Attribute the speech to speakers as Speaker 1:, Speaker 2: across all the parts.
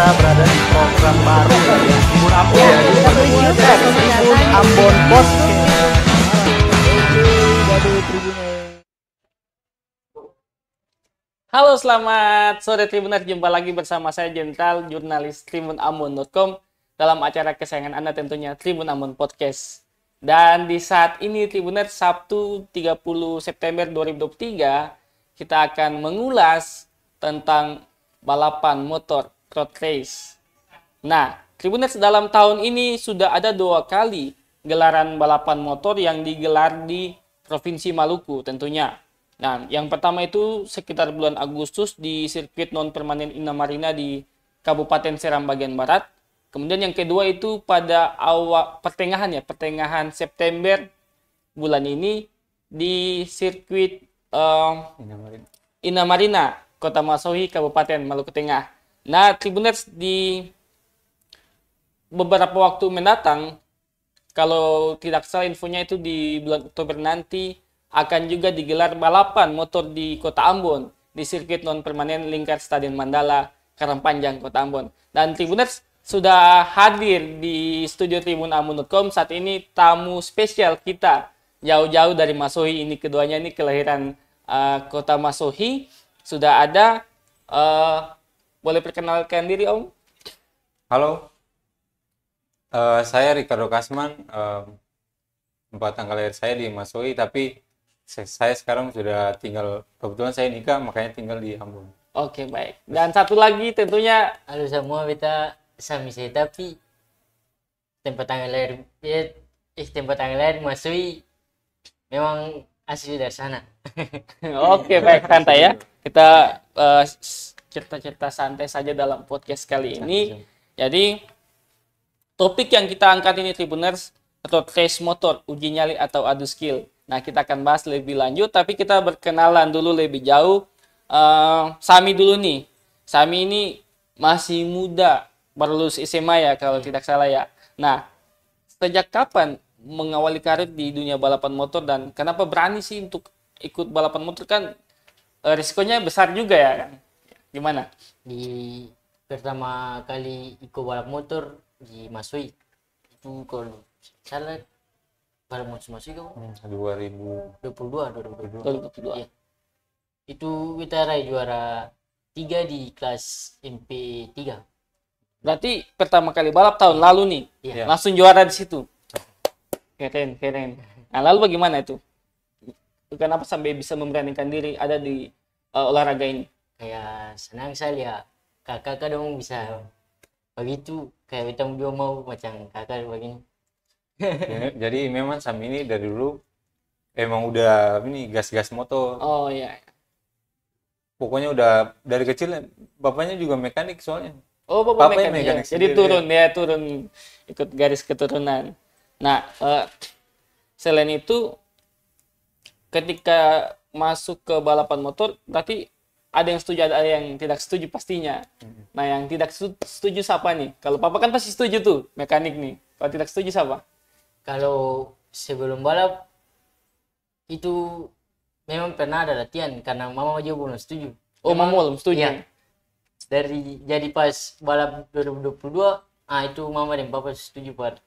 Speaker 1: kita berada di program baru ya, Tribun Ambon. Tribun Ambon Podcast.
Speaker 2: Halo, selamat sore Tribuners. Jumpa lagi bersama saya Jenderal, jurnalis tribunambon.com dalam acara kesayangan Anda tentunya, Tribun Ambon Podcast. Dan di saat ini Tribuners, Sabtu 30 September 2023, kita akan mengulas tentang balapan motor road race. Nah, Tribuners, dalam tahun ini sudah ada 2 kali gelaran balapan motor yang digelar di Provinsi Maluku tentunya. Nah, yang pertama itu sekitar bulan Agustus di sirkuit non-permanen Inamarina di Kabupaten Seram bagian Barat. Kemudian yang kedua itu pada pertengahan September bulan ini di sirkuit Inamarina, Kota Masohi, Kabupaten Maluku Tengah. Nah, Tribuners, di beberapa waktu mendatang, kalau tidak salah infonya itu di bulan Oktober nanti, akan juga digelar balapan motor di Kota Ambon di sirkuit non-permanen lingkar Stadion Mandala, Karangpanjang, Kota Ambon. Dan Tribuners, sudah hadir di studio tribunambon.com saat ini tamu spesial kita jauh-jauh dari Masohi. Ini keduanya ini kelahiran Kota Masohi. Sudah ada, boleh perkenalkan diri Om?
Speaker 3: Halo, saya Ricardo Kasman. Tempat tanggal lahir saya di Masohi, tapi saya sekarang sudah tinggal, kebetulan saya nikah makanya tinggal di Ambon.
Speaker 2: Oke, baik. Dan satu lagi tentunya,
Speaker 4: halo semua, beta sami saya, tapi tempat tanggal lahir Masohi memang asli dari sana.
Speaker 2: oke, baik, santai ya. Kita cerita-cerita santai saja dalam podcast kali ini. Jadi, topik yang kita angkat ini Tribuners, road race motor, uji nyali atau adu skill. Nah, kita akan bahas lebih lanjut, tapi kita berkenalan dulu lebih jauh. Sami dulu nih. Sami ini masih muda, baru lulus SMA ya kalau tidak salah ya. Nah, sejak kapan mengawali karir di dunia balapan motor dan kenapa berani sih untuk ikut balapan motor? Kan risikonya besar juga ya kan? Gimana?
Speaker 4: Di pertama kali ikut balap motor di Masohi itu kalau salah balap motor Masohi kau 2022. Iya. Itu kita raih juara 3 di kelas MP3.
Speaker 2: Berarti pertama kali balap tahun lalu nih,
Speaker 4: Iya.
Speaker 2: langsung juara di situ. Keren. Nah, lalu bagaimana itu? Kenapa sampai bisa memberanikan diri ada di olahraga ini?
Speaker 4: Kayak senang saya lihat kakak dong bisa begitu, kayak kita juga mau macam kakak begini.
Speaker 3: Jadi memang Sami ini dari dulu emang udah ini gas-gas motor.
Speaker 2: Oh iya.
Speaker 3: Pokoknya udah dari kecil, bapaknya juga mekanik soalnya.
Speaker 2: Oh, Bapak
Speaker 3: Bapaknya
Speaker 2: mekanik.
Speaker 3: mekanik
Speaker 2: Jadi
Speaker 3: sendiri,
Speaker 2: turun ikut garis keturunan. Nah, selain itu ketika masuk ke balapan motor berarti ada yang setuju, ada yang tidak setuju pastinya. Nah, yang tidak setuju siapa nih? Kalau Papa kan pasti setuju tuh, mekanik nih. Kalau tidak setuju siapa?
Speaker 4: Kalau sebelum balap itu memang pernah ada latihan karena mama juga belum setuju.
Speaker 2: Oh, Mama belum setuju.
Speaker 4: Iya. Jadi pas balap 2022, itu mama dan papa setuju buat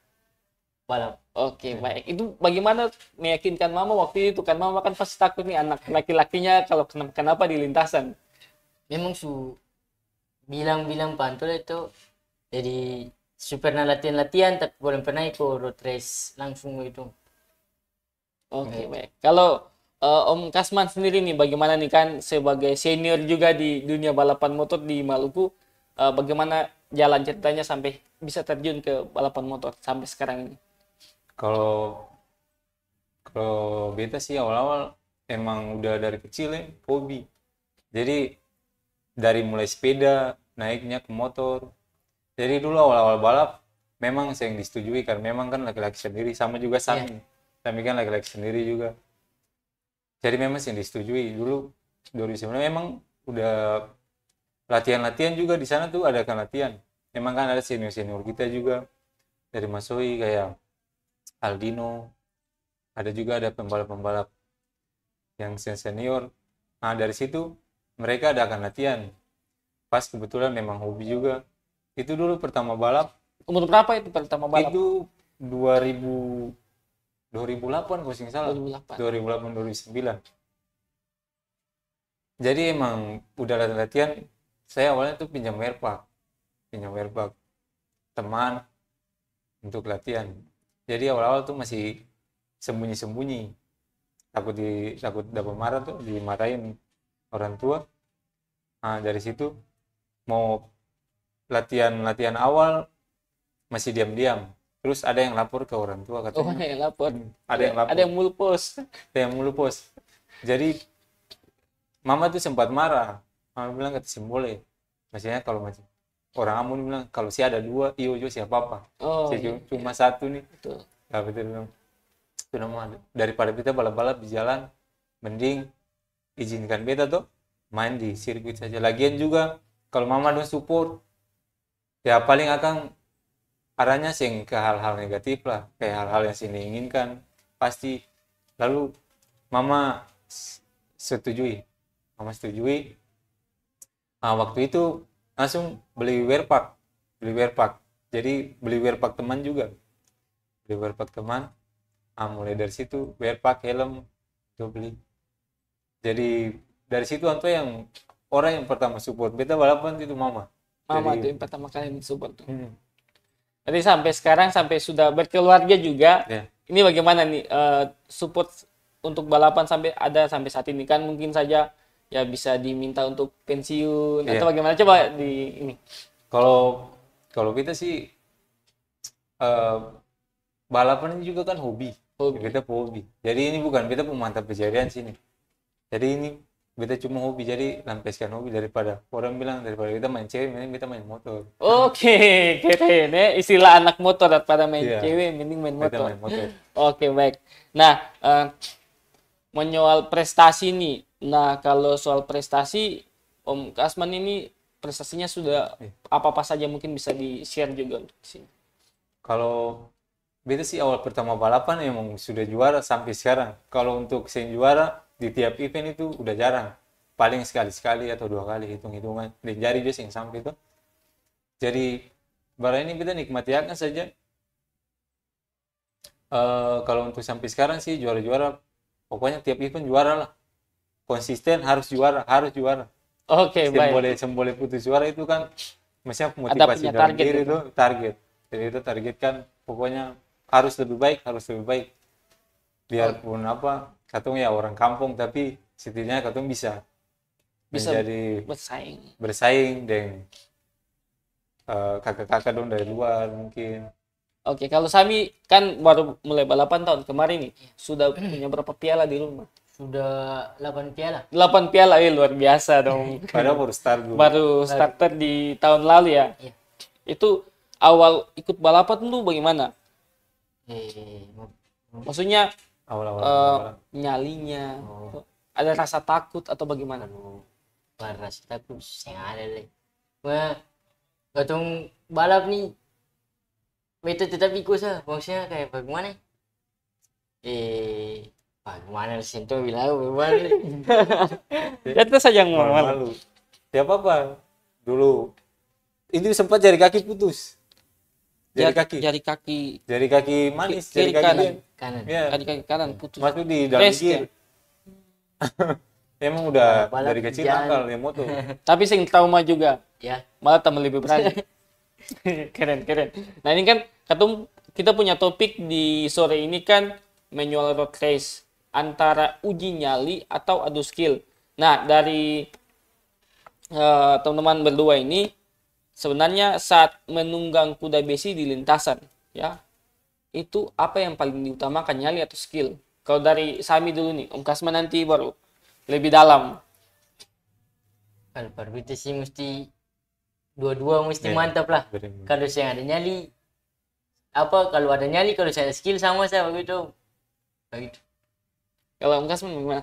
Speaker 4: balap.
Speaker 2: Oke, baik. Itu bagaimana meyakinkan Mama waktu itu? Kan Mama kan pasti takut nih anak laki-lakinya kalau kenapa di lintasan.
Speaker 4: Memang bilang pantul itu, jadi pernah latihan tapi belum pernah ikut road race langsung itu.
Speaker 2: Oke, baik. Kalau Om Kasman sendiri nih, bagaimana nih kan sebagai senior juga di dunia balapan motor di Maluku, bagaimana jalan ceritanya sampai bisa terjun ke balapan motor sampai sekarang ini?
Speaker 3: Kalau beta sih awal-awal emang udah dari kecil ya hobi. Jadi dari mulai sepeda naiknya ke motor. Jadi dulu awal-awal balap memang saya yang disetujui karena memang kan laki-laki sendiri, sama juga Sami. Sami kan laki-laki sendiri juga. Jadi memang yang disetujui dulu 2009 memang udah latihan-latihan juga di sana tuh ada kan latihan. Memang kan ada senior-senior kita juga dari Masohi kayak Aldino. Ada juga ada pembalap-pembalap yang senior. Nah, dari situ mereka ada akan latihan. Pas kebetulan memang hobi juga. Itu dulu pertama balap
Speaker 2: Umur berapa itu pertama balap?
Speaker 3: itu 2008 kalau nggak salah.
Speaker 2: 2008.
Speaker 3: 2008 2009. Jadi emang udah latihan, saya awalnya tuh pinjam werpak teman untuk latihan. Jadi awal-awal tuh masih sembunyi-sembunyi, takut dapat marah tuh, dimarahin orang tua. Nah, dari situ mau latihan awal masih diam-diam. Terus ada yang lapor ke orang tua
Speaker 2: Oh,
Speaker 3: katanya.
Speaker 2: ada yang lapor.
Speaker 3: Ada yang lapor.
Speaker 2: Ada yang mulpos.
Speaker 3: Ada yang mulupos. Jadi mama tuh sempat marah. Mama bilang kata boleh. Maksudnya kalau macam orang Ambon bilang kalau si ada dua, iyo jo siapa apa.
Speaker 2: Oh,
Speaker 3: Si
Speaker 2: iya.
Speaker 3: cuma satu nih.
Speaker 2: Betul.
Speaker 3: Tapi dia bilang itu nama daripada kita balap-balap di jalan, mending izinkan beta tuh main di sirkuit saja. Lagian juga kalau mama don't support, ya paling akan arahnya sing ke hal-hal negatif lah, kayak hal-hal yang sini inginkan pasti. Lalu mama setujui. Waktu itu langsung beli werpak. Jadi beli werpak teman juga. Mulai dari situ werpak, helm itu beli. Jadi dari situ Anto yang orang yang pertama support beta balapan itu mama.
Speaker 2: Mama
Speaker 3: Jadi-
Speaker 2: tuh yang pertama kali support tuh.
Speaker 3: Hmm.
Speaker 2: Jadi sampai sekarang sampai sudah berkeluarga juga.
Speaker 3: Ya.
Speaker 2: Ini bagaimana nih support untuk balapan sampai saat ini kan mungkin saja ya bisa diminta untuk pensiun
Speaker 3: Iya.
Speaker 2: atau bagaimana coba di ini.
Speaker 3: Kalau kita sih balapan ini juga kan hobi.
Speaker 2: Hobi.
Speaker 3: Kita hobi. Jadi ini bukan kita pemantap pencarian sini. Jadi ini kita cuma hobi, jadi lampiaskan hobi daripada orang bilang daripada kita main cewek, mending kita main motor.
Speaker 2: Oke, keren ya istilah anak motor daripada main
Speaker 3: Iya.
Speaker 2: cewek mending main
Speaker 3: Kita
Speaker 2: motor.
Speaker 3: main motor.
Speaker 2: Oke, baik. Nah, menyoal prestasi nih. Nah, kalau soal prestasi, Om Kasman ini prestasinya sudah apa-apa saja mungkin bisa di-share juga untuk di sini.
Speaker 3: Kalau beta sih awal pertama balapan emang sudah juara sampai sekarang. Kalau untuk sing juara di tiap event itu udah jarang. Paling sekali-sekali atau 2 kali hitung-hitungan. Dan jari juga sing sampai itu. Jadi barang ini kita nikmati akan saja. Kalau untuk sampai sekarang sih juara-juara, pokoknya tiap event juara lah. Konsisten harus juara.
Speaker 2: Oke, baik.
Speaker 3: Semboleh putus juara itu kan maksudnya
Speaker 2: Ada
Speaker 3: motivasi
Speaker 2: punya
Speaker 3: dalam
Speaker 2: target
Speaker 3: diri
Speaker 2: gitu.
Speaker 3: itu target. Jadi itu targetkan pokoknya harus lebih baik. Biarpun apa, katong ya orang kampung tapi setidaknya katong bisa menjadi bersaing dengan kakak-kakak dong dari luar mungkin.
Speaker 2: Oke, kalau Sami kan baru mulai balapan tahun kemarin nih. Sudah punya berapa piala di rumah?
Speaker 4: Sudah 8 piala.
Speaker 2: 8 piala, luar biasa dong.
Speaker 3: Padahal baru start dulu.
Speaker 2: Baru starter di tahun lalu ya.
Speaker 4: Iya.
Speaker 2: Itu awal ikut balapan tuh bagaimana? Maksudnya
Speaker 3: Awal-awal.
Speaker 2: nyalinya, ada rasa takut atau bagaimana?
Speaker 4: Paras takut yang ada deh. Wah, katong balap nih, beta tetap ikut sah. Maksudnya kayak bagaimana? Bagaimana sih tuh bilang bagaimana?
Speaker 2: Itu saja yang ngomong.
Speaker 3: Malu. Ya apa-apa. Dulu ini sempat jari kaki putus. Jari kaki manis,
Speaker 2: kiri
Speaker 3: jari kaki
Speaker 2: kanan.
Speaker 3: dia.
Speaker 4: Kanan.
Speaker 3: Ya,
Speaker 2: Kaki kanan putus.
Speaker 3: masuk di dalam
Speaker 2: Rest
Speaker 3: gear. Emang udah
Speaker 4: Balap
Speaker 3: dari kecil
Speaker 4: jalan.
Speaker 3: nakal ya motor.
Speaker 2: Tapi sing trauma juga.
Speaker 4: Ya.
Speaker 2: Malah tambah lebih berani. Keren. Nah ini kan kita punya topik di sore ini kan manual road race antara uji nyali atau adu skill. Nah dari teman-teman berdua ini sebenarnya saat menunggang kuda besi di lintasan, ya itu apa yang paling diutamakan, nyali atau skill? Kalau dari Sami dulu nih, Om Kasman nanti baru lebih dalam.
Speaker 4: Kalau perbita sih mesti dua-dua mesti
Speaker 3: Ya,
Speaker 4: mantap lah.
Speaker 3: bener.
Speaker 4: Kalau saya ada nyali, kalau ada nyali, kalau saya ada skill sama saya begitu.
Speaker 2: Kalau Om Kasman gimana?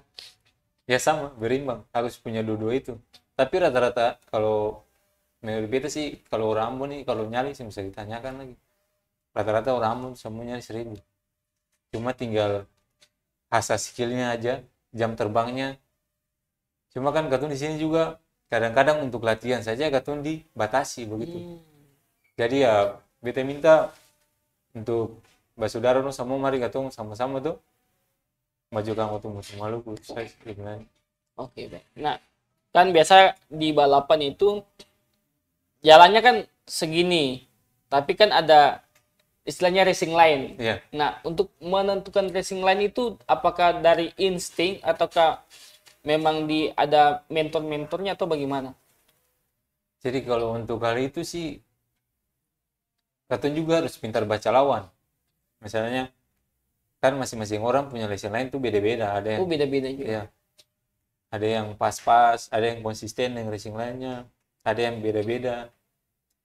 Speaker 3: Ya sama, berimbang. Harus punya dua-dua itu. Tapi rata-rata kalau menurut beta sih, kalau orang Ambon nih, kalau nyali sih bisa ditanyakan lagi. Rata-rata orang Ambon semua nyali 1000. Cuma tinggal asas skillnya aja, jam terbangnya. Cuma kan katun di sini juga kadang-kadang untuk latihan saja katun dibatasi begitu. Jadi ya beta minta untuk basudara nu sama mari katong sama-sama tuh majukan waktu musim Maluku saya sebenarnya.
Speaker 2: Oke, baik. Nah, kan biasa di balapan itu jalannya kan segini, tapi kan ada istilahnya racing line.
Speaker 3: Iya.
Speaker 2: Nah, untuk menentukan racing line itu apakah dari insting ataukah memang ada mentor-mentornya atau bagaimana?
Speaker 3: Jadi kalau untuk hal itu sih katong juga harus pintar baca lawan. Misalnya kan masing-masing orang punya racing line tuh beda-beda. Ada
Speaker 2: Oh,
Speaker 3: yang
Speaker 2: beda-beda juga.
Speaker 3: ya, ada yang pas-pas, ada yang konsisten dengan racing line-nya, ada yang beda-beda.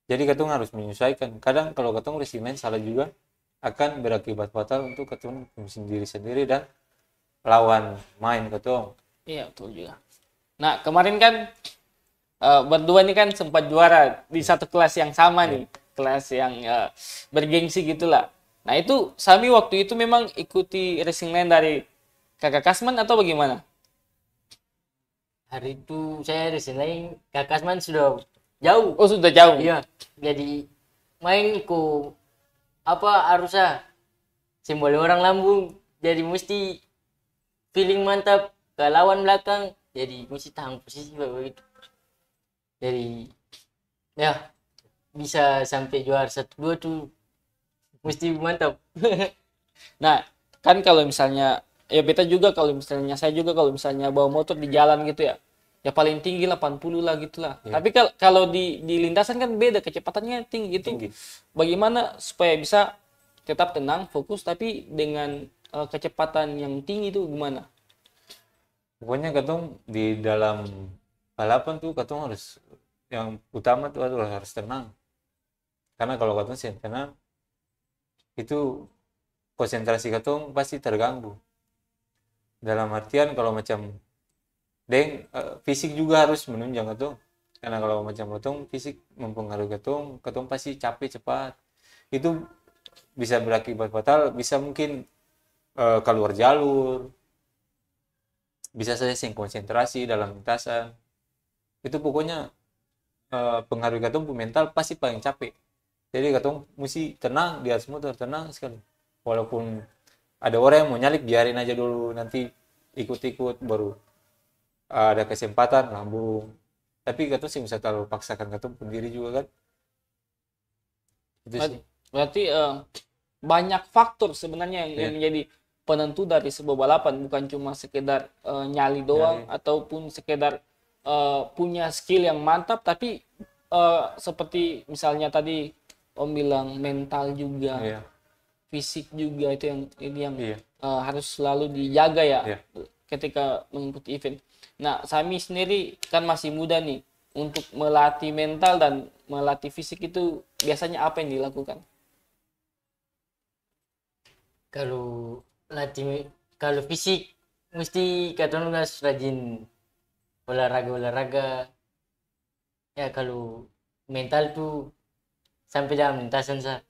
Speaker 3: Jadi katong harus menyesuaikan. Kadang kalau katong racing line salah juga akan berakibat fatal untuk katong sendiri-sendiri dan lawan main katong.
Speaker 2: Iya, betul juga. Nah, kemarin kan berdua ini kan sempat juara di satu kelas yang sama nih, kelas yang bergengsi gitulah. Nah, itu Sami waktu itu memang ikuti racing line dari Kakak Kasman atau bagaimana?
Speaker 4: Hari itu saya di sini Kak Kasman sudah jauh.
Speaker 2: Oh, sudah jauh.
Speaker 4: Iya. Jadi main ku apa harusnya simbol orang lambung. Jadi mesti feeling mantap ke lawan belakang. Jadi mesti tahan posisi begitu. Jadi ya bisa sampai juara 1-2 tuh mesti mantap.
Speaker 2: Nah, kan kalau misalnya ya beta juga kalau misalnya saya juga kalau misalnya bawa motor di jalan gitu ya. Ya paling tinggi 80 lah gitulah.
Speaker 3: Iya.
Speaker 2: Tapi kalau di lintasan kan beda, kecepatannya tinggi gitu.
Speaker 3: Tinggi.
Speaker 2: Bagaimana supaya bisa tetap tenang, fokus tapi dengan kecepatan yang tinggi itu gimana?
Speaker 3: Pokoknya katong di dalam balapan tuh katong harus yang utama tuh harus tenang. Karena kalau katong sih tenang itu konsentrasi katong pasti terganggu. Dalam artian kalau macam fisik juga harus menunjang katong. Karena kalau macam katong fisik mempengaruhi katong pasti capek cepat. Itu bisa berakibat fatal, bisa mungkin keluar jalur, bisa saja sing konsentrasi dalam lintasan. Itu pokoknya pengaruh katong mental pasti paling capek. Jadi katong mesti tenang di atas motor, tenang sekali. Walaupun ada orang yang mau nyalip, biarin aja dulu, nanti ikut-ikut baru ada kesempatan lambung. Tapi katong sih bisa terlalu paksakan katong sendiri juga kan. Itu sih.
Speaker 2: Berarti banyak faktor sebenarnya yang menjadi penentu dari sebuah balapan, bukan cuma sekedar nyali doang ataupun sekedar punya skill yang mantap, tapi seperti misalnya tadi Om bilang mental juga, fisik juga itu yang harus selalu dijaga ya ketika mengikuti event. Nah, Sami sendiri kan masih muda nih, untuk melatih mental dan melatih fisik itu biasanya apa yang dilakukan?
Speaker 4: Kalau fisik mesti katong harus rajin olahraga. Ya kalau mental tuh sampai dalam lintasan sah.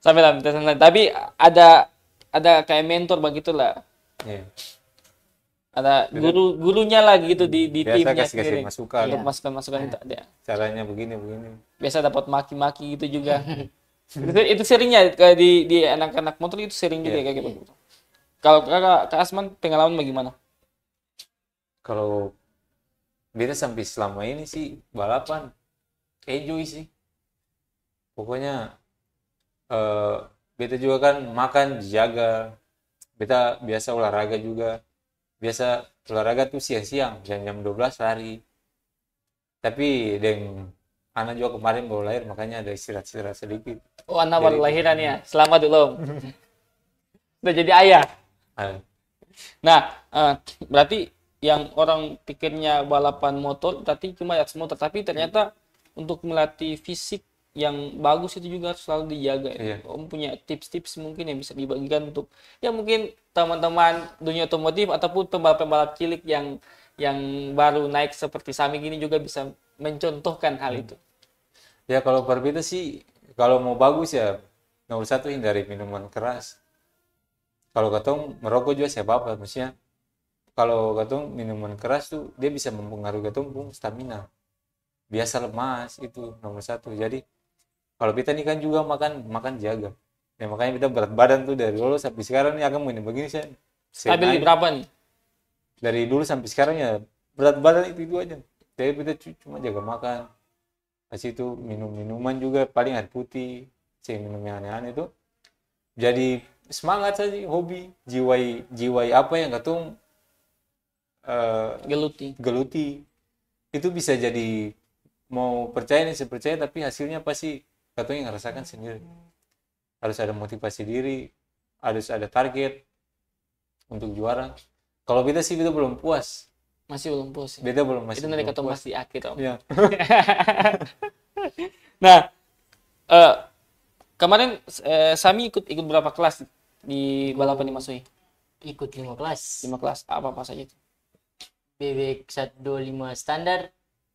Speaker 2: Sampai dalam lintasan. Tapi ada kayak mentor begitulah.
Speaker 3: Iya.
Speaker 2: Ada gurunya lah gitu di
Speaker 3: Biasa
Speaker 2: timnya
Speaker 3: kasih
Speaker 2: sendiri.
Speaker 3: masukan.
Speaker 2: Untuk masukan itu ada.
Speaker 3: Caranya begini.
Speaker 2: Biasa dapat maki-maki gitu juga. itu seringnya di anak-anak motor itu sering juga kayak gitu. Kalau Kak Asman pengalaman bagaimana?
Speaker 3: Kalau beta sampai selama ini sih balapan enjoy sih. Pokoknya beta juga kan makan dijaga. Beta biasa olahraga juga. Biasa olahraga tuh siang-siang, jam 12 lari. Tapi anak juga kemarin baru lahir, makanya ada istirahat-istirahat sedikit.
Speaker 2: Oh, anak baru lahiran ya. Selamat dulu. Udah jadi ayah. Nah, berarti yang orang pikirnya balapan motor berarti cuma atas motor, tapi ternyata untuk melatih fisik yang bagus itu juga harus selalu dijaga. Om punya tips-tips mungkin yang bisa dibagikan untuk ya mungkin teman-teman dunia otomotif ataupun pembalap-pembalap cilik yang baru naik seperti Sami gini juga bisa mencontohkan hal itu.
Speaker 3: Ya kalau berbeda sih, kalau mau bagus ya nomor satu hindari minuman keras. Kalau katong merokok juga siapa apa, maksudnya kalau katong minuman keras tuh dia bisa mempengaruhi katong stamina. biasa lemas itu nomor satu. Jadi kalau kita nih kan juga makan jaga ya, makanya kita berat badan tuh dari dulu sampai sekarang nih akan begini begini saya
Speaker 2: Stabil di
Speaker 3: naik.
Speaker 2: berapa nih?
Speaker 3: Dari dulu sampai sekarang ya berat badan itu aja. Jadi kita cuma jaga makan, pas itu minum minuman juga paling air putih, saya minum yang aneh-aneh itu. Jadi semangat saja, hobi, jiwai apa yang katong
Speaker 2: Geluti.
Speaker 3: geluti itu bisa jadi, mau percaya nih saya percaya, tapi hasilnya pasti katong yang ngerasakan sendiri. Harus ada motivasi diri, harus ada target untuk juara. Kalau beta sih beta belum puas,
Speaker 2: Masih belum puas. Ya?
Speaker 3: beta belum masih
Speaker 2: Itu nanti
Speaker 3: belum
Speaker 2: ketemu
Speaker 3: puas.
Speaker 2: di akhir Om.
Speaker 3: Ya.
Speaker 2: Nah, eh, kemarin Sami ikut berapa kelas di balapan di Masui?
Speaker 4: Ikut 5 kelas.
Speaker 2: 5 kelas. Apa saja itu?
Speaker 4: Bebek 125 standar,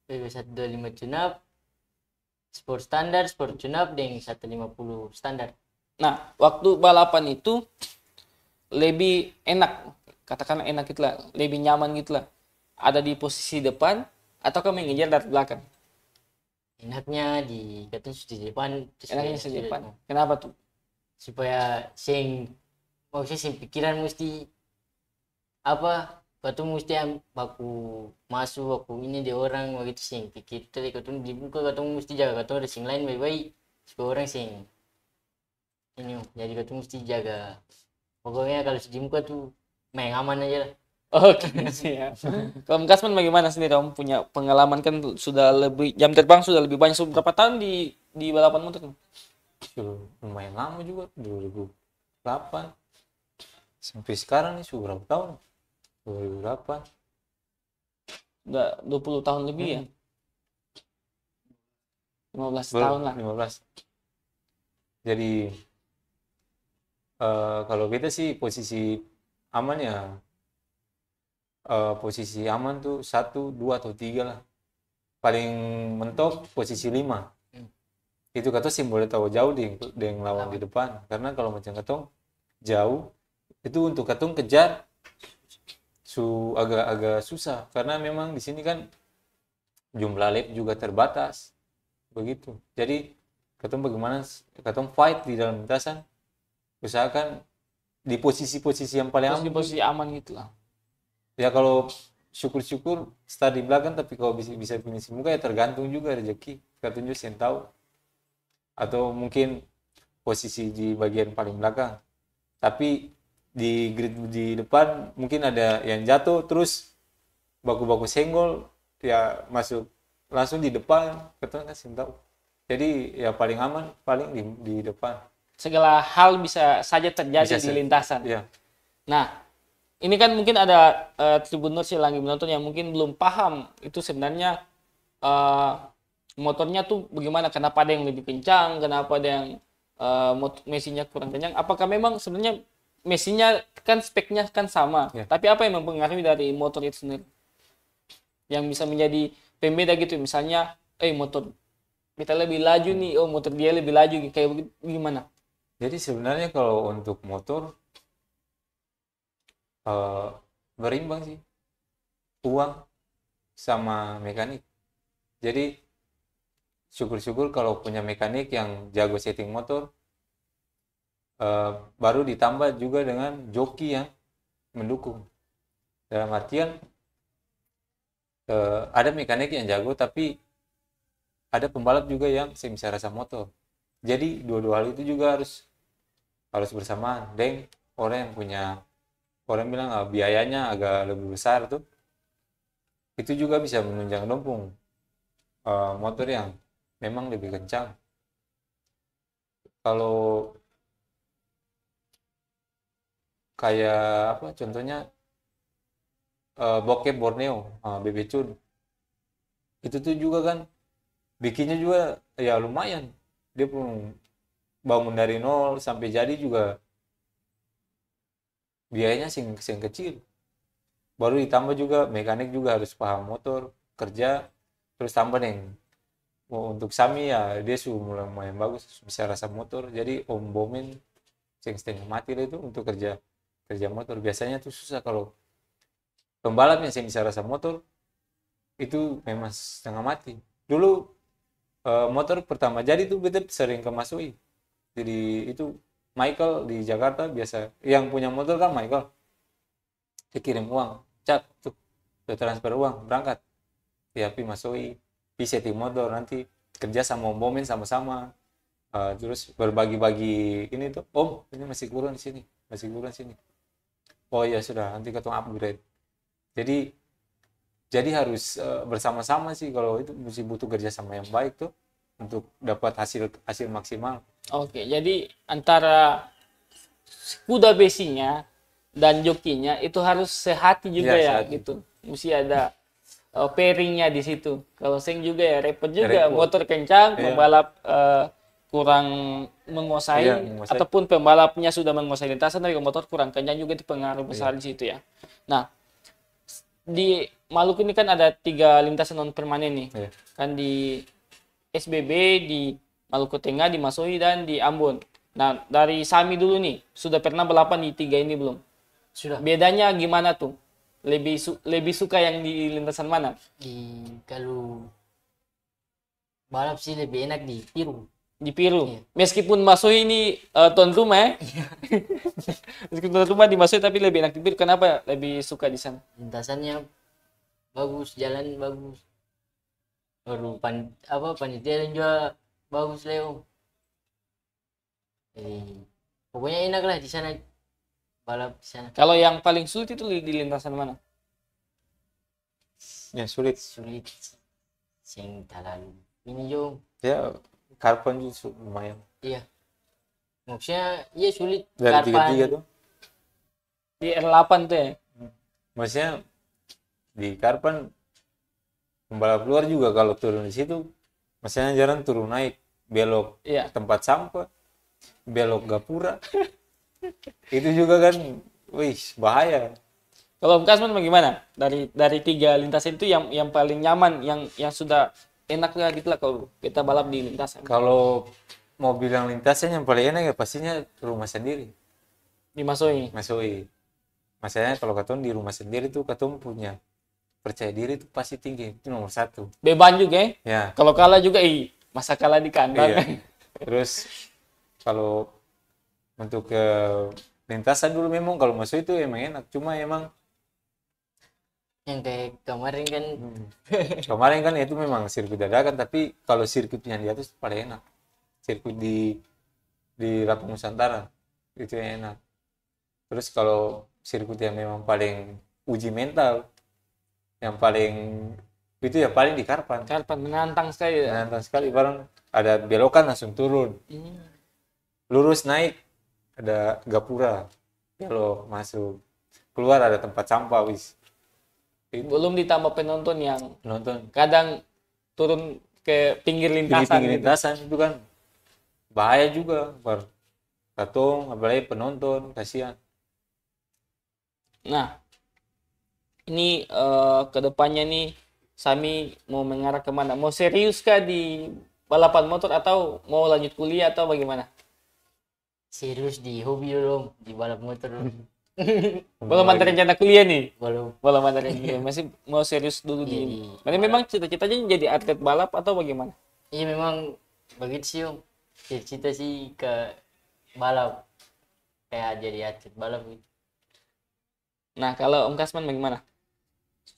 Speaker 4: bebek 125 tunap, sport standar, sport tunap, dan 150 standar.
Speaker 2: Nah, waktu balapan itu lebih enak, katakanlah enak gitu lah, lebih nyaman gitu lah. Ada di posisi depan ataukah mengejar dari belakang?
Speaker 4: Enaknya di katanya sudah di depan. terus
Speaker 2: Enaknya
Speaker 4: sudah
Speaker 2: di depan. Kenapa tuh?
Speaker 4: Supaya maksudnya sing pikiran mesti apa, kau mesti baku masuk aku ini di orang begitu sing pikir tadi kau di muka kau mesti jaga kau ada sing lain baik-baik supaya orang sing ini, jadi kau mesti jaga pokoknya kalau di muka tuh main aman aja lah.
Speaker 2: Oke, siap. Kalau Om Kasman bagaimana sendiri? Om punya pengalaman kan sudah lebih, jam terbang sudah lebih banyak. Sudah berapa tahun di balapan motor?
Speaker 3: Lumayan lama juga, 2008 sampai sekarang nih sudah berapa tahun? 2008.
Speaker 2: Udah 20 tahun lebih ya? 15 tahun lah.
Speaker 3: 15. Jadi kalau kita sih posisi aman ya, posisi aman tuh 1, 2 atau 3 lah. Paling mentok posisi 5. Itu kata sih boleh tahu jauh dengan lawan di depan. Karena kalau macam katong jauh itu untuk katong kejar agak susah, karena memang di sini kan jumlah lap juga terbatas begitu. Jadi katong bagaimana katong fight di dalam lintasan, usahakan di posisi-posisi yang paling aman.
Speaker 2: Posisi aman gitu lah.
Speaker 3: Ya kalau syukur-syukur start di belakang, tapi kalau bisa finish muka ya tergantung juga rezeki. Katong juga yang tahu. Atau mungkin posisi di bagian paling belakang. Tapi di grid di depan mungkin ada yang jatuh terus baku-baku senggol ya masuk langsung di depan, katong kan yang tahu. Jadi ya paling aman paling di depan.
Speaker 2: Segala hal bisa saja terjadi di lintasan.
Speaker 3: Iya.
Speaker 2: Nah, ini kan mungkin ada tribuners yang lagi menonton yang mungkin belum paham itu sebenarnya motornya tuh bagaimana, kenapa ada yang lebih kencang, kenapa ada yang mesinnya kurang kencang. Apakah memang sebenarnya mesinnya kan speknya kan sama, tapi apa yang mempengaruhi dari motor itu sendiri yang bisa menjadi pembeda gitu? Misalnya motor kita lebih laju nih, motor dia lebih laju, kayak begitu, gimana?
Speaker 3: Jadi sebenarnya kalau untuk motor berimbang sih, uang sama mekanik. Jadi syukur-syukur kalau punya mekanik yang jago setting motor, baru ditambah juga dengan joki yang mendukung. Dalam artian ada mekanik yang jago, tapi ada pembalap juga yang bisa rasa motor. Jadi dua-dua hal itu juga harus bersamaan. Dan orang yang punya, orang bilang biayanya agak lebih besar tuh, itu juga bisa menunjang dompung motor yang memang lebih kencang. Kalau kayak apa contohnya bokep Borneo, Bebecun itu tuh juga kan bikinnya juga ya lumayan, dia pun bangun dari nol sampai jadi juga biayanya sing kecil. Baru ditambah juga mekanik juga harus paham motor kerja, terus tambah untuk Sami ya dia sudah lumayan bagus, bisa rasa motor. Jadi Om Bomen setengah mati itu untuk kerja motor. Biasanya tuh susah kalau pembalap yang bisa rasa motor itu memang setengah mati. dulu motor pertama jadi tuh beta sering ke Masui. Jadi itu Michael di Jakarta biasa yang punya motor kan Michael. Dia kirim uang, cat tuh, dia transfer uang, berangkat. Ya, pi Masui, pi setting motor nanti kerja sama Om Bomen sama-sama. Terus berbagi-bagi ini tuh, Om, ini masih kurang di sini, masih kurang sini. Oh ya sudah, nanti ketemu upgrade. Jadi harus bersama-sama sih kalau itu mesti butuh kerjasama yang baik tuh untuk dapat hasil maksimal.
Speaker 2: Oke, jadi antara kuda besinya dan jokinya itu harus sehati juga
Speaker 3: Iya,
Speaker 2: ya
Speaker 3: sehati.
Speaker 2: gitu. Mesti ada pairingnya di situ. Kalau seng juga ya repot juga,
Speaker 3: Repot.
Speaker 2: motor kencang,
Speaker 3: Iya.
Speaker 2: pembalap kurang menguasai,
Speaker 3: Iya, menguasai.
Speaker 2: ataupun pembalapnya sudah menguasai lintasan tapi motor kurang kencang juga itu pengaruh besar di situ ya. Nah, di Maluku ini kan ada 3 lintasan non permanen nih.
Speaker 3: Iya.
Speaker 2: Kan di SBB, di Maluku Tengah, di Masoi, dan di Ambon. Nah, dari Sami dulu nih, sudah pernah balapan di 3 ini belum?
Speaker 4: Sudah.
Speaker 2: Bedanya gimana tuh? Lebih suka yang di lintasan mana?
Speaker 4: Kalau balap sih lebih enak di Piru.
Speaker 2: Di Piru.
Speaker 4: Iya.
Speaker 2: Meskipun Masoi ini tuan rumah ya. Meskipun tuan rumah di Masoi tapi lebih enak di Piru. Kenapa lebih suka di sana?
Speaker 4: Lintasannya bagus, jalan bagus. Baru panitia juga bagus Leo. Jadi pokoknya enak lah di sana, balap di sana.
Speaker 2: Kalau yang paling sulit itu di lintasan mana?
Speaker 3: Ya sulit.
Speaker 4: Sulit, sing terlalu ini jo.
Speaker 3: Ya Karpan juga lumayan.
Speaker 4: Iya, maksudnya iya sulit.
Speaker 3: Dari
Speaker 4: Karpan.
Speaker 3: 33 tuh.
Speaker 2: Di R8 tuh ya.
Speaker 3: Maksudnya di Karpan pembalap luar juga kalau turun di situ, maksudnya jarang turun naik, belok
Speaker 2: Iya.
Speaker 3: tempat sampah, belok gapura. Itu juga kan, wih bahaya.
Speaker 2: Kalau Om Kasman bagaimana? Dari 3 lintasan itu yang paling nyaman, yang sudah enak lah gitu lah kalau kita balap di lintasan.
Speaker 3: Kalau mau bilang lintasan yang paling enak ya pastinya rumah sendiri,
Speaker 2: Di Masoi.
Speaker 3: Masui. Maksudnya kalau katong di rumah sendiri tuh katong punya percaya diri tuh pasti tinggi, itu nomor 1.
Speaker 2: Beban juga ya.
Speaker 3: Ya,
Speaker 2: Kalau kalah juga, masa kalah di kandang.
Speaker 3: iya. Terus kalau untuk ke lintasan dulu memang kalau masuk itu emang enak, cuma emang
Speaker 4: Yang kayak kemarin kan
Speaker 3: kemarin kan itu memang sirkuit dadakan, tapi kalau sirkuit yang di atas paling enak. Sirkuit di Lapang Nusantara itu yang enak. Terus kalau sirkuit yang memang paling uji mental, yang paling itu ya paling di Karpan.
Speaker 2: Karpan menantang sekali ya.
Speaker 3: Menantang sekali, bareng ada belokan langsung turun, lurus naik ada gapura, belok masuk, keluar ada tempat sampah wis. Itu
Speaker 2: Belum ditambah penonton yang
Speaker 3: nonton
Speaker 2: kadang turun ke pinggir lintasan.
Speaker 3: pinggir-pinggir
Speaker 2: Gitu.
Speaker 3: lintasan itu kan bahaya juga, bar katong apalagi penonton kasihan.
Speaker 2: Nah, ini kedepannya nih Sami mau mengarah kemana? Mau serius kah di balapan motor atau mau lanjut kuliah atau bagaimana?
Speaker 4: serius di hobi dulu, di balap motor dulu.
Speaker 2: Belum ada rencana kuliah nih.
Speaker 4: Belum.
Speaker 2: Belum ada rencana. Masih mau serius dulu di ini. Berarti memang cita-citanya jadi atlet balap atau bagaimana?
Speaker 4: Iya memang begitu sih Om. Cita-cita sih ke balap, kayak jadi atlet balap gitu.
Speaker 2: Nah, kalau Om Kasman bagaimana?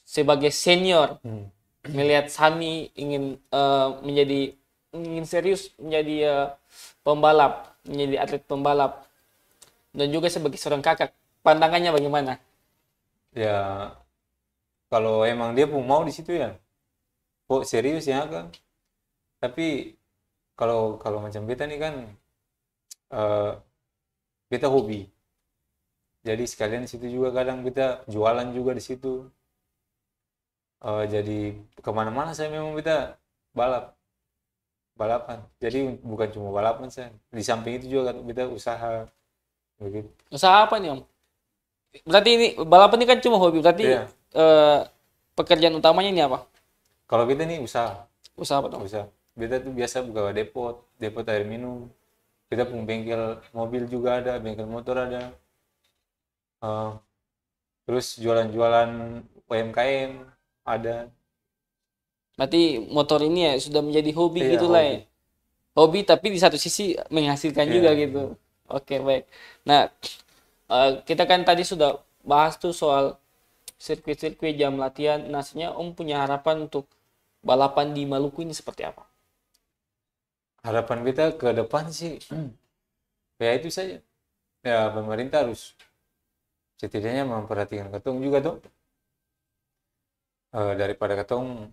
Speaker 2: Sebagai senior, melihat Sami ingin ingin serius menjadi pembalap, menjadi atlet pembalap, dan juga sebagai seorang kakak, pandangannya bagaimana?
Speaker 3: Ya kalau emang dia pun mau di situ ya kok serius ya kan, tapi kalau macam beta nih kan beta hobi, jadi sekalian di situ juga kadang beta jualan juga di situ. Jadi kemana-mana saya memang beta balapan, jadi bukan cuma balapan saya, di samping itu juga kan beta usaha begitu.
Speaker 2: Usaha apa nih Om? Berarti ini balapan ini kan cuma hobi, berarti
Speaker 3: Iya.
Speaker 2: pekerjaan utamanya ini apa?
Speaker 3: Kalau beta nih usaha
Speaker 2: Usaha apa dong?
Speaker 3: beta tuh biasa buka depot air minum, kita punya bengkel mobil juga ada, bengkel motor ada. Terus jualan-jualan UMKM ada.
Speaker 2: Berarti motor ini ya sudah menjadi hobi
Speaker 3: Iya,
Speaker 2: gitu lah
Speaker 3: hobi.
Speaker 2: ya. Hobi tapi di satu sisi menghasilkan
Speaker 3: Iya.
Speaker 2: juga gitu. Oke, baik. Nah, kita kan tadi sudah bahas tuh soal sirkuit-sirkuit jam latihan. Nah, sebenarnya Om punya harapan untuk balapan di Maluku ini seperti apa?
Speaker 3: Harapan kita ke depan sih ya itu saja. Ya pemerintah harus setidaknya memperhatikan ketong juga tuh. Daripada ketong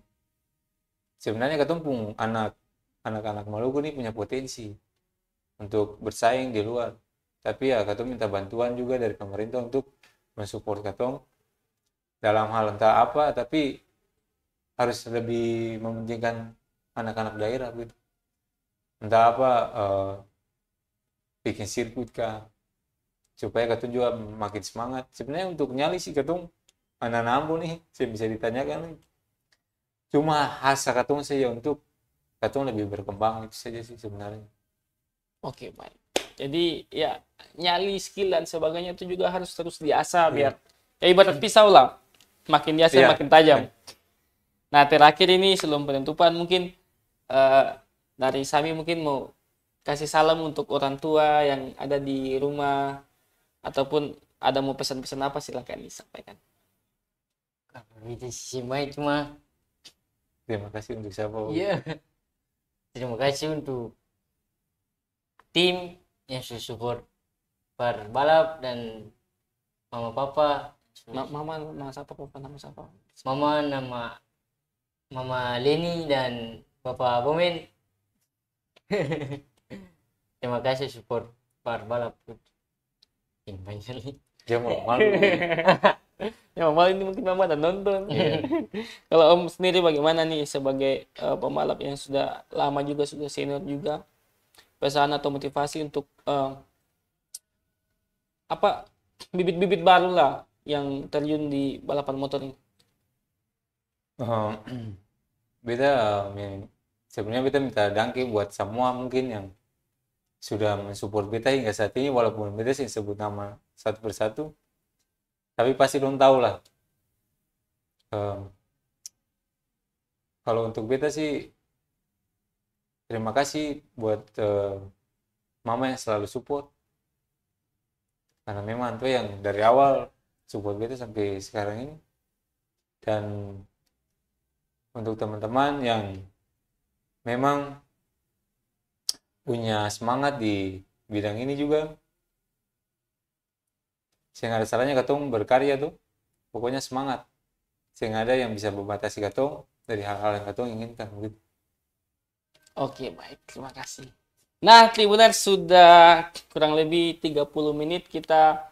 Speaker 3: sebenarnya ketong pun anak-anak Maluku ini punya potensi untuk bersaing di luar. Tapi ya ketong minta bantuan juga dari pemerintah untuk mensupport ketong dalam hal entah apa, tapi harus lebih mementingkan anak-anak daerah gitu. Entah apa bikin sirkuit kah supaya ketong juga makin semangat. Sebenarnya untuk nyali sih ketong anak Ambon nih saya bisa ditanyakan nih. Cuma hasrat ketong saja untuk ketong lebih berkembang itu saja sih sebenarnya.
Speaker 2: Oke, baik. Jadi ya nyali skill dan sebagainya itu juga harus terus diasah biar ya ibarat pisau lah. Makin diasah
Speaker 3: Iya.
Speaker 2: makin tajam. Nah, terakhir ini sebelum penutupan mungkin dari Sami mungkin mau kasih salam untuk orang tua yang ada di rumah ataupun ada mau pesan-pesan apa silakan disampaikan.
Speaker 4: Kalau itu sih baik cuma
Speaker 3: Terima kasih untuk siapa.
Speaker 4: iya. Terima kasih untuk tim yang sudah support per balap dan mama papa.
Speaker 2: Mama siapa, papa nama siapa?
Speaker 4: Mama nama Mama Leni dan Bapak Bomen. Terima kasih support per balap. Ini banyak nih.
Speaker 3: Dia mau malu.
Speaker 2: Ya, mama ini mungkin mama dan nonton. Kalau Om sendiri bagaimana nih sebagai pembalap yang sudah lama juga, sudah senior juga, pesan atau motivasi untuk apa bibit-bibit baru lah yang terjun di balapan motor ini?
Speaker 3: Beta sebenarnya beta minta dangke buat semua mungkin yang sudah mensupport beta hingga saat ini, walaupun beta sih sebut nama satu persatu, tapi pasti dong tahu lah. Kalau untuk beta sih terima kasih buat mama yang selalu support, karena memang tuh yang dari awal support beta sampai sekarang ini. Dan untuk teman-teman yang memang punya semangat di bidang ini juga, saya nggak ada salahnya katong berkarya tuh, pokoknya semangat. Saya nggak ada yang bisa membatasi katong dari hal-hal yang katong inginkan gitu.
Speaker 2: Oke, baik, terima kasih. Nah, Tribuners, sudah kurang lebih 30 menit kita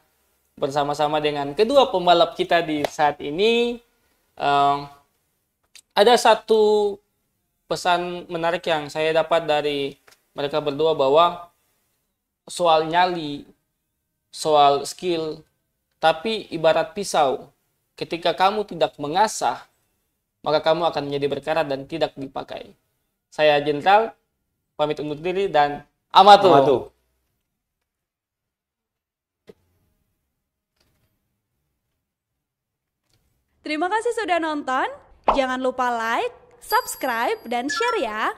Speaker 2: bersama-sama dengan kedua pembalap kita di saat ini. Ada satu pesan menarik yang saya dapat dari mereka berdua, bahwa soal nyali, soal skill, tapi ibarat pisau, ketika kamu tidak mengasah, maka kamu akan menjadi berkarat dan tidak dipakai. Saya Jenderal, pamit undur diri, dan Amatu.
Speaker 3: Amatu.
Speaker 5: Terima kasih sudah nonton. Jangan lupa like, subscribe, dan share ya.